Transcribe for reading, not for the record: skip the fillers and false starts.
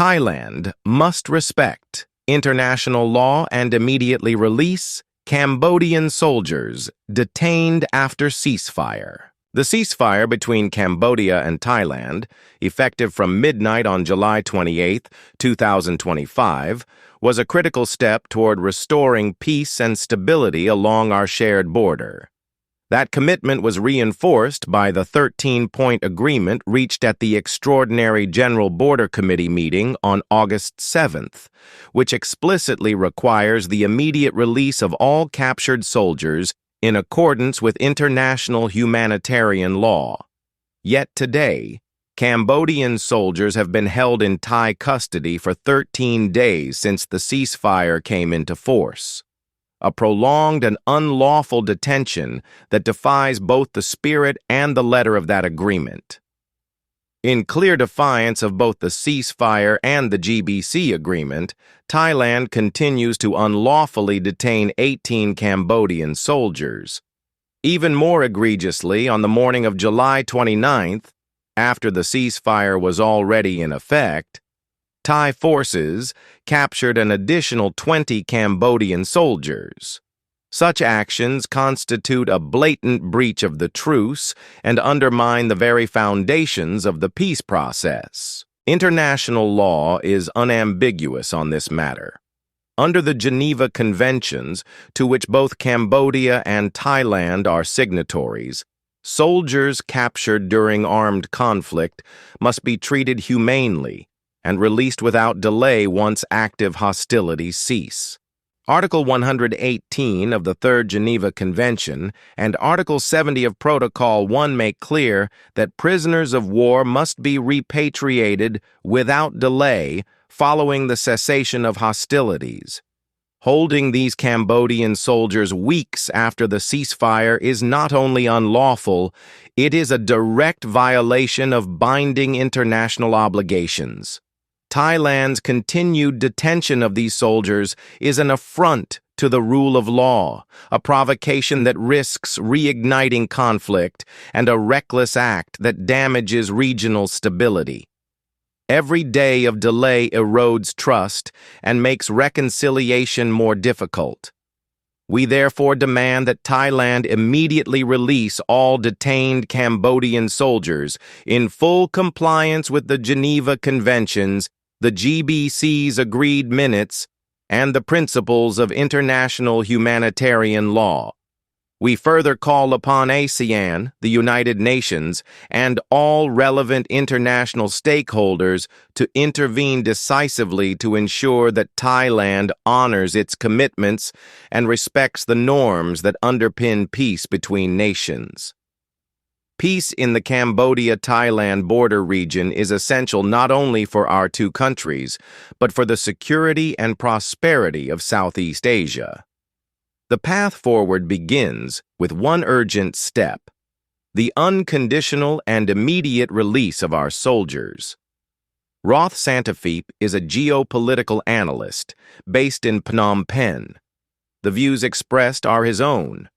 Thailand must respect international law and immediately release Cambodian soldiers detained after ceasefire. The ceasefire between Cambodia and Thailand, effective from midnight on July 28, 2025, was a critical step toward restoring peace and stability along our shared border. That commitment was reinforced by the 13-point agreement reached at the Extraordinary General Border Committee meeting on August 7th, which explicitly requires the immediate release of all captured soldiers in accordance with international humanitarian law. Yet today, Cambodian soldiers have been held in Thai custody for 13 days since the ceasefire came into force. A prolonged and unlawful detention that defies both the spirit and the letter of that agreement. In clear defiance of both the ceasefire and the GBC agreement, Thailand continues to unlawfully detain 18 Cambodian soldiers. Even more egregiously, on the morning of July 29th, after the ceasefire was already in effect, Thai forces captured an additional 20 Cambodian soldiers. Such actions constitute a blatant breach of the truce and undermine the very foundations of the peace process. International law is unambiguous on this matter. Under the Geneva Conventions, to which both Cambodia and Thailand are signatories, soldiers captured during armed conflict must be treated humanely and released without delay once active hostilities cease. Article 118 of the Third Geneva Convention and Article 70 of Protocol 1 make clear that prisoners of war must be repatriated without delay following the cessation of hostilities. Holding these Cambodian soldiers weeks after the ceasefire is not only unlawful, it is a direct violation of binding international obligations. Thailand's continued detention of these soldiers is an affront to the rule of law, a provocation that risks reigniting conflict, and a reckless act that damages regional stability. Every day of delay erodes trust and makes reconciliation more difficult. We therefore demand that Thailand immediately release all detained Cambodian soldiers in full compliance with the Geneva Conventions, the GBC's agreed minutes, and the principles of international humanitarian law. We further call upon ASEAN, the United Nations, and all relevant international stakeholders to intervene decisively to ensure that Thailand honors its commitments and respects the norms that underpin peace between nations. Peace in the Cambodia-Thailand border region is essential not only for our two countries, but for the security and prosperity of Southeast Asia. The path forward begins with one urgent step: the unconditional and immediate release of our soldiers. Roth Santafip is a geopolitical analyst based in Phnom Penh. The views expressed are his own,